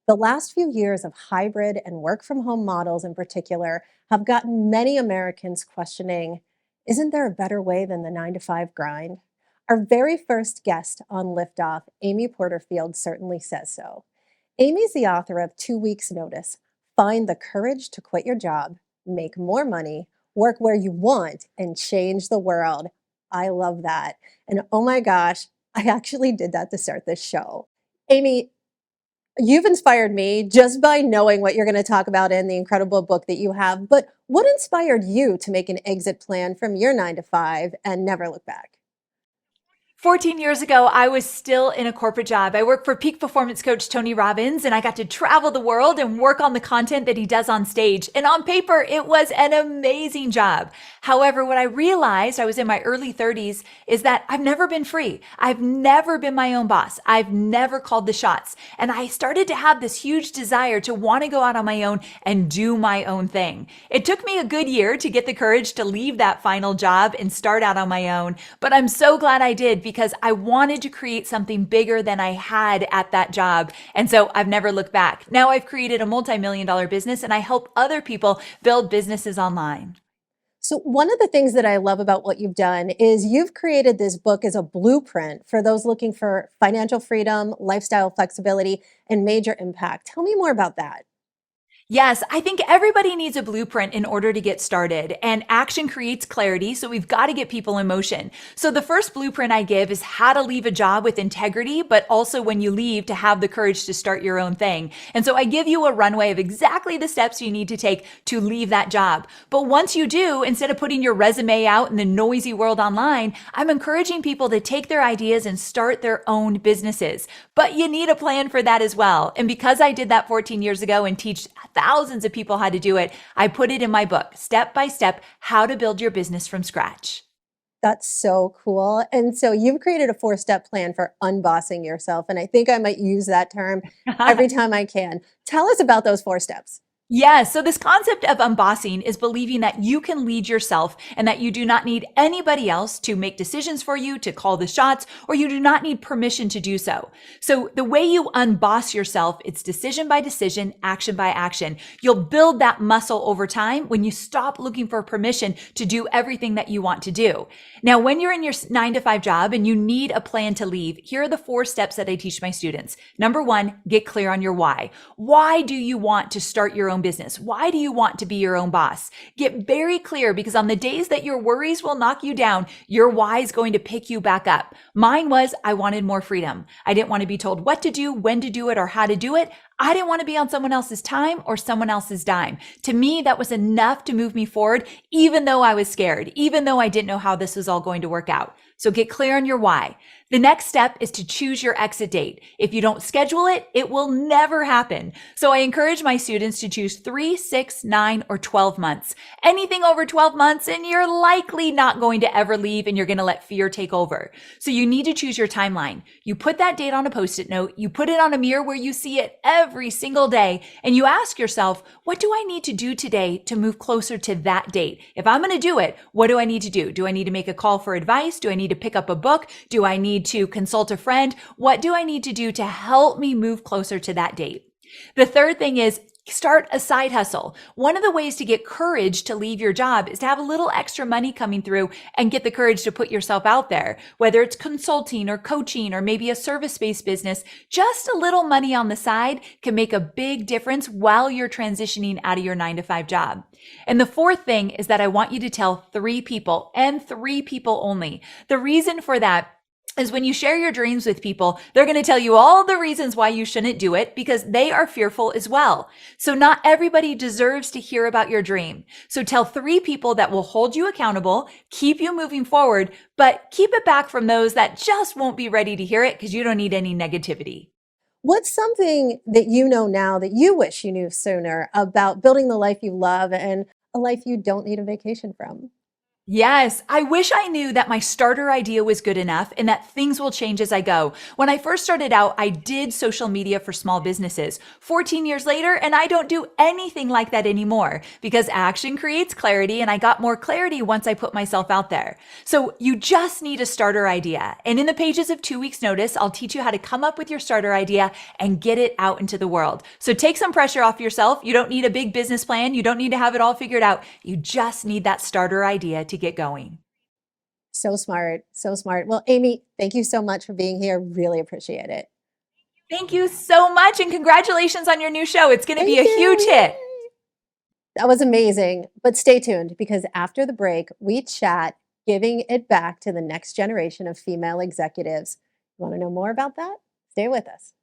The last few years of hybrid and work from home models in particular have gotten many Americans questioning, isn't there a better way than the 9 to 5 grind? Our very first guest on Liftoff, Amy Porterfield, certainly says so. Amy's the author of 2 Weeks Notice: Find the Courage to Quit Your Job, Make More Money, Work Where You Want, and Change the World. I love that. And oh my gosh, I actually did that to start this show. Amy, you've inspired me just by knowing what you're going to talk about in the incredible book that you have. But what inspired you to make an exit plan from your 9 to 5 and never look back? 14 years ago, I was still in a corporate job. I worked for peak performance coach Tony Robbins, and I got to travel the world and work on the content that he does on stage. And on paper, it was an amazing job. However, what I realized, I was in my early 30s, is that I've never been free. I've never been my own boss. I've never called the shots. And I started to have this huge desire to want to go out on my own and do my own thing. It took me a good year to get the courage to leave that final job and start out on my own, but I'm so glad I did because I wanted to create something bigger than I had at that job. And so I've never looked back. Now I've created a multi-million dollar business and I help other people build businesses online. So, one of the things that I love about what you've done is you've created this book as a blueprint for those looking for financial freedom, lifestyle flexibility, and major impact. Tell me more about that. Yes, I think everybody needs a blueprint in order to get started, and action creates clarity. So we've got to get people in motion. So the first blueprint I give is how to leave a job with integrity, but also when you leave to have the courage to start your own thing. And so I give you a runway of exactly the steps you need to take to leave that job. But once you do, instead of putting your resume out in the noisy world online, I'm encouraging people to take their ideas and start their own businesses. But you need a plan for that as well. And because I did that 14 years ago and teach thousands of people how to do it, I put it in my book, Step by Step, How to Build Your Business from Scratch. That's so cool. And so you've created a 4 step plan for unbossing yourself. And I think I might use that term every time I can. Tell us about those 4 steps. Yeah, so this concept of unbossing is believing that you can lead yourself and that you do not need anybody else to make decisions for you, to call the shots, or you do not need permission to do so. So the way you unboss yourself, it's decision by decision, action by action. You'll build that muscle over time when you stop looking for permission to do everything that you want to do. Now, when you're in your 9 to 5 job and you need a plan to leave, here are the 4 steps that I teach my students. Number 1, get clear on your why. Why do you want to start your own business? Why do you want to be your own boss? Get very clear, because on the days that your worries will knock you down, your why is going to pick you back up. Mine was, I wanted more freedom. I didn't want to be told what to do, when to do it, or how to do it. I didn't want to be on someone else's time or someone else's dime. To me, that was enough to move me forward, even though I was scared, even though I didn't know how this was all going to work out. So get clear on your why. The next step is to choose your exit date. If you don't schedule it, it will never happen. So I encourage my students to choose 3, 6, 9, or 12 months. Anything over 12 months and you're likely not going to ever leave and you're going to let fear take over. So you need to choose your timeline. You put that date on a Post-it note, you put it on a mirror where you see it every single day, and you ask yourself, what do I need to do today to move closer to that date? If I'm going to do it, what do I need to do? Do I need to make a call for advice? Do I need to pick up a book? Do I need to consult a friend? What do I need to do to help me move closer to that date? The third thing is start a side hustle. One of the ways to get courage to leave your job is to have a little extra money coming through and get the courage to put yourself out there. Whether it's consulting or coaching or maybe a service-based business, just a little money on the side can make a big difference while you're transitioning out of your 9 to 5 job. And the fourth thing is that I want you to tell 3 people, and 3 people only. The reason for that is when you share your dreams with people, they're going to tell you all the reasons why you shouldn't do it because they are fearful as well. So not everybody deserves to hear about your dream. So tell 3 people that will hold you accountable, keep you moving forward, but keep it back from those that just won't be ready to hear it because you don't need any negativity. What's something that you know now that you wish you knew sooner about building the life you love and a life you don't need a vacation from? Yes, I wish I knew that my starter idea was good enough and that things will change as I go. When I first started out, I did social media for small businesses. 14 years later, and I don't do anything like that anymore because action creates clarity, and I got more clarity once I put myself out there. So you just need a starter idea. And in the pages of 2 weeks notice, I'll teach you how to come up with your starter idea and get it out into the world. So take some pressure off yourself. You don't need a big business plan. You don't need to have it all figured out. You just need that starter idea to get going. So smart. So smart. Well, Amy, thank you so much for being here. Really appreciate it. Thank you so much, and congratulations on your new show. It's going to be Thank a huge you. hit. Yay. That was amazing. But stay tuned because after the break, we chat giving it back to the next generation of female executives. You want to know more about that? Stay with us.